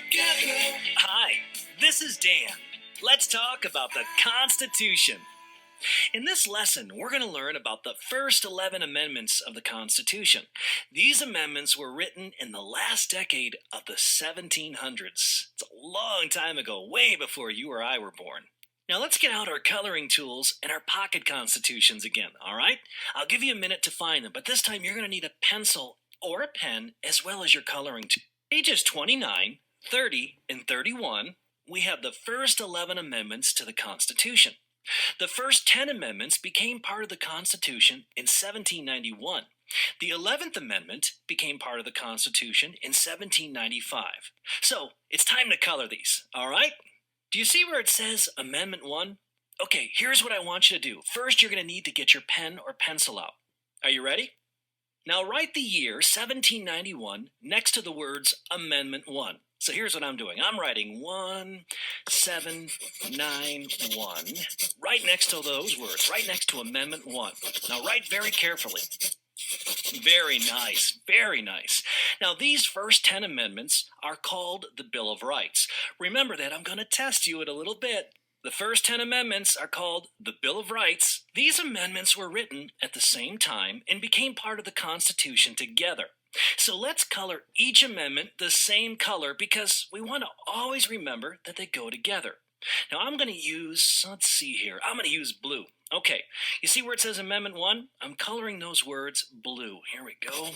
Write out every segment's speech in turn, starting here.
Hi, this is Dan. Let's talk about the Constitution. In this lesson, we're going to learn about the first 11 amendments of the Constitution. These amendments were written in the last decade of the 1700s. It's a long time ago, way before you or I were born. Now let's get out our coloring tools and our pocket constitutions again, all right? I'll give you a minute to find them, but this time you're going to need a pencil or a pen as well as your coloring tool. Pages 29, 30, and 31, we have the first 11 amendments to the Constitution. The first 10 amendments became part of the Constitution in 1791. The 11th Amendment became part of the Constitution in 1795. So, it's time to color these, all right? Do you see where it says Amendment 1? Okay, here's what I want you to do. First, you're going to need to get your pen or pencil out. Are you ready? Now write the year 1791 next to the words Amendment 1. So here's what I'm doing. I'm writing 1791 right next to those words, right next to Amendment 1. Now write very carefully. Very nice, very nice. Now these first 10 amendments are called the Bill of Rights. Remember that, I'm going to test you in a little bit. The first 10 amendments are called the Bill of Rights. These amendments were written at the same time and became part of the Constitution together. So let's color each amendment the same color because we want to always remember that they go together. Now I'm going to use, let's see here, I'm going to use blue. Okay, you see where it says Amendment 1? I'm coloring those words blue. Here we go.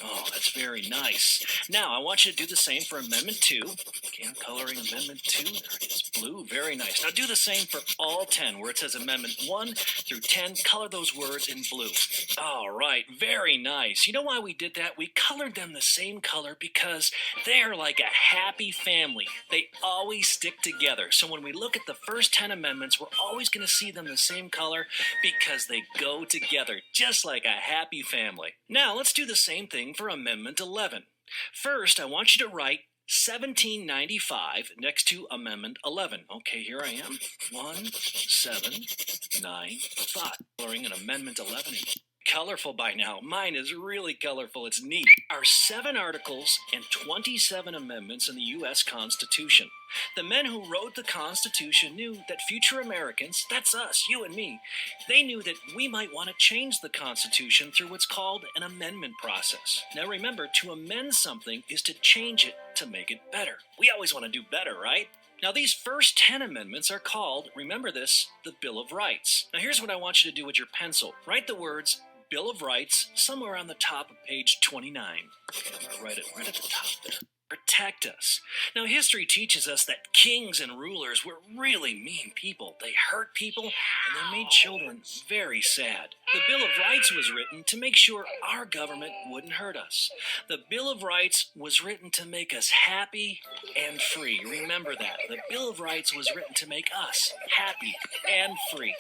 Oh, that's very nice. Now, I want you to do the same for Amendment 2. Okay, I'm coloring Amendment 2. There it is, blue. Very nice. Now, do the same for all 10, where it says Amendment 1 through 10. Color those words in blue. All right, very nice. You know why we did that? We colored them the same color because they're like a happy family. They always stick together. So when we look at the first 10 amendments, we're always going to see them the same color because they go together, just like a happy family. Now, let's do the same thing for Amendment 11. First, I want you to write 1795 next to Amendment 11. Okay, here I am. 1795. Coloring an Amendment 11. Colorful by now. Mine is really colorful. It's neat. There are 7 articles and 27 amendments in the U.S. Constitution. The men who wrote the Constitution knew that future Americans, that's us, you and me, they knew that we might want to change the Constitution through what's called an amendment process. Now remember, to amend something is to change it to make it better. We always want to do better, right? Now these first 10 amendments are called, remember this, the Bill of Rights. Now here's what I want you to do with your pencil. Write the words Bill of Rights somewhere on the top of page 29. Okay, I'm going to write it right at the top there. Protect us. Now, history teaches us that kings and rulers were really mean people. They hurt people, and they made children very sad. The Bill of Rights was written to make sure our government wouldn't hurt us. The Bill of Rights was written to make us happy and free. Remember that. The Bill of Rights was written to make us happy and free.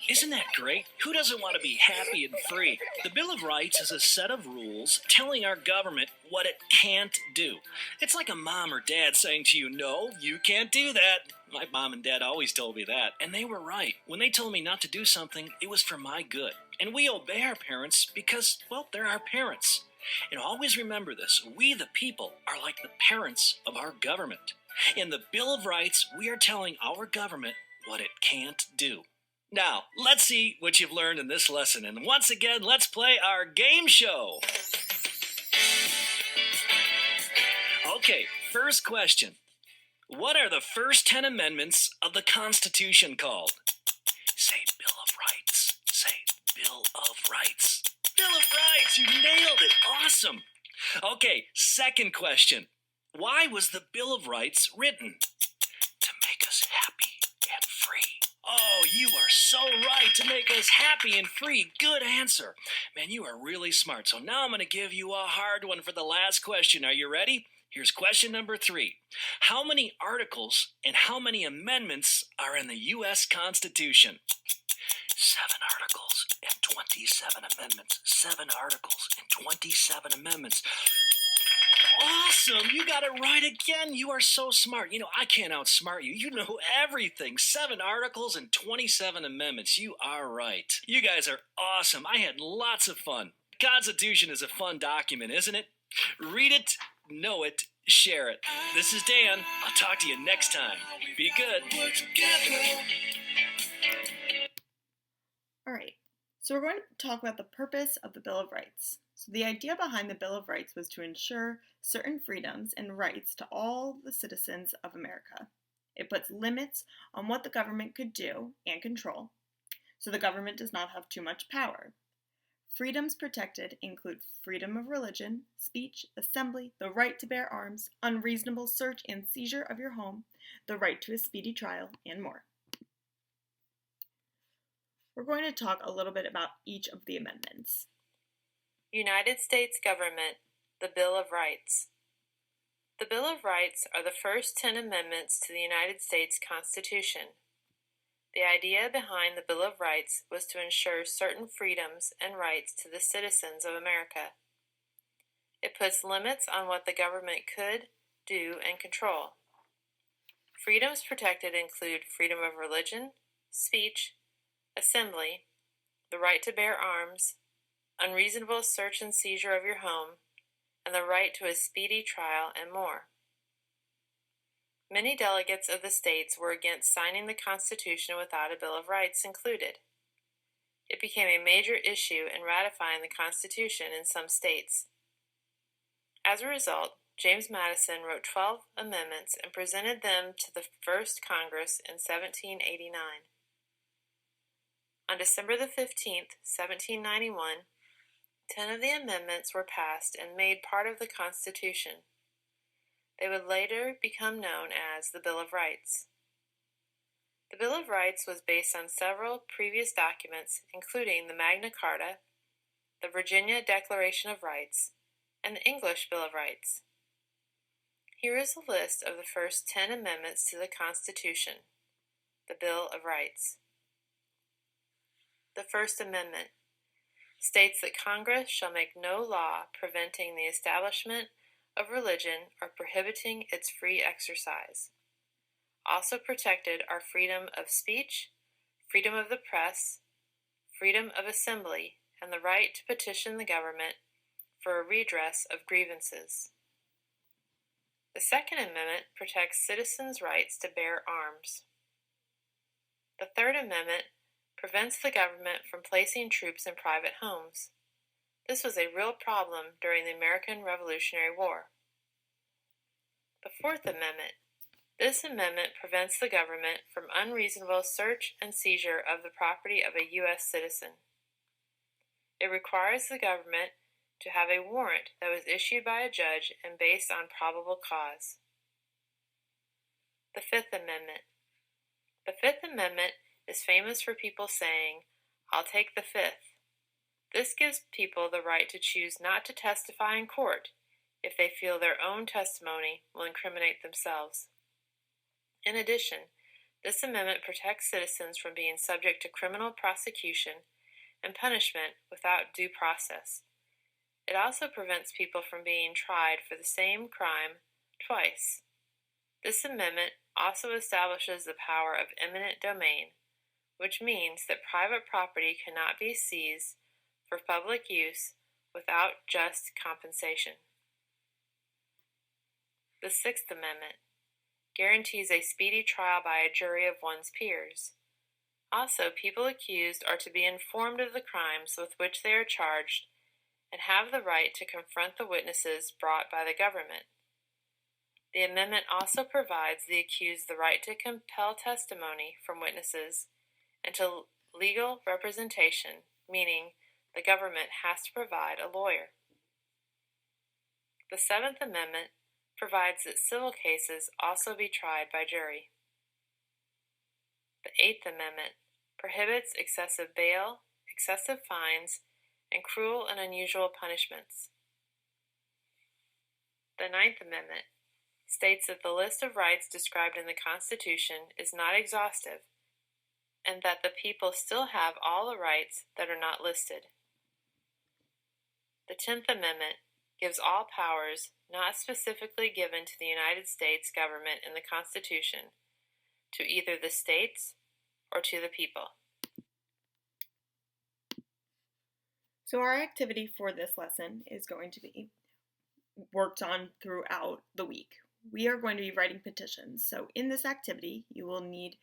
Isn't that great? Who doesn't want to be happy and free? The Bill of Rights is a set of rules telling our government what it can't do. It's like a mom or dad saying to you, no, you can't do that. My mom and dad always told me that, and they were right. When they told me not to do something, it was for my good. And we obey our parents because, well, they're our parents. And always remember this, we the people are like the parents of our government. In the Bill of Rights, we are telling our government what it can't do. Now, let's see what you've learned in this lesson, and once again, let's play our game show. Okay, first question. What are the first 10 amendments of the Constitution called? Say Bill of Rights. Say Bill of Rights. Bill of Rights, you nailed it. Awesome. Okay, second question. Why was the Bill of Rights written? To make us happy and free. Oh, you are so right, to make us happy and free. Good answer. Man, you are really smart. So now I'm going to give you a hard one for the last question. Are you ready? Here's question number 3. How many articles and how many amendments are in the U.S. Constitution? 7 articles and 27 amendments. 7 articles and 27 amendments. Awesome! You got it right again. You are so smart. You know, I can't outsmart you. You know everything. 7 articles and 27 amendments. You are right. You guys are awesome. I had lots of fun. The Constitution is a fun document, isn't it? Read it, know it, share it. This is Dan. I'll talk to you next time. Be good. All right, so we're going to talk about the purpose of the Bill of Rights. So the idea behind the Bill of Rights was to ensure certain freedoms and rights to all the citizens of America. It puts limits on what the government could do and control, so the government does not have too much power. Freedoms protected include freedom of religion, speech, assembly, the right to bear arms, unreasonable search and seizure of your home, the right to a speedy trial, and more. We're going to talk a little bit about each of the amendments. United States Government, the Bill of Rights. The Bill of Rights are the first 10 amendments to the United States Constitution. The idea behind the Bill of Rights was to ensure certain freedoms and rights to the citizens of America. It puts limits on what the government could, do, and control. Freedoms protected include freedom of religion, speech, assembly, the right to bear arms, unreasonable search and seizure of your home, and the right to a speedy trial, and more. Many delegates of the states were against signing the Constitution without a Bill of Rights included. It became a major issue in ratifying the Constitution in some states. As a result, James Madison wrote 12 amendments and presented them to the first Congress in 1789. On December the 15th, 1791, 10 of the amendments were passed and made part of the Constitution. They would later become known as the Bill of Rights. The Bill of Rights was based on several previous documents, including the Magna Carta, the Virginia Declaration of Rights, and the English Bill of Rights. Here is a list of the first 10 amendments to the Constitution, the Bill of Rights. The First Amendment states that Congress shall make no law preventing the establishment of religion or prohibiting its free exercise. Also protected are freedom of speech, freedom of the press, freedom of assembly, and the right to petition the government for a redress of grievances. The Second Amendment protects citizens' rights to bear arms. The Third Amendment prevents the government from placing troops in private homes. This was a real problem during the American Revolutionary War. The Fourth Amendment. This amendment prevents the government from unreasonable search and seizure of the property of a U.S. citizen. It requires the government to have a warrant that was issued by a judge and based on probable cause. The Fifth Amendment. The Fifth Amendment is famous for people saying, "I'll take the Fifth." This gives people the right to choose not to testify in court if they feel their own testimony will incriminate themselves. In addition, this amendment protects citizens from being subject to criminal prosecution and punishment without due process. It also prevents people from being tried for the same crime twice. This amendment also establishes the power of eminent domain, which means that private property cannot be seized for public use without just compensation. The Sixth Amendment guarantees a speedy trial by a jury of one's peers. Also, people accused are to be informed of the crimes with which they are charged and have the right to confront the witnesses brought by the government. The amendment also provides the accused the right to compel testimony from witnesses and to legal representation, meaning the government has to provide a lawyer. The Seventh Amendment provides that civil cases also be tried by jury. The Eighth Amendment prohibits excessive bail, excessive fines, and cruel and unusual punishments. The Ninth Amendment states that the list of rights described in the Constitution is not exhaustive and that the people still have all the rights that are not listed. The 10th Amendment gives all powers not specifically given to the United States government in the Constitution to either the states or to the people. So our activity for this lesson is going to be, worked on throughout the week. We are going to be writing petitions, so in this activity, you will need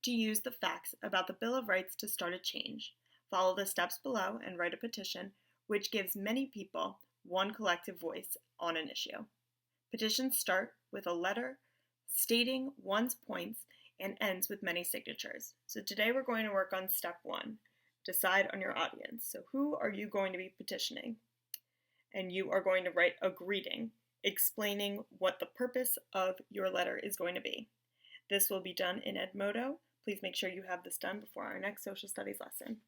to use the facts about the Bill of Rights to start a change. Follow the steps below and write a petition, which gives many people one collective voice on an issue. Petitions start with a letter stating one's points and ends with many signatures. So today we're going to work on step 1. Decide on your audience. So who are you going to be petitioning? And you are going to write a greeting explaining what the purpose of your letter is going to be. This will be done in Edmodo. Please make sure you have this done before our next social studies lesson.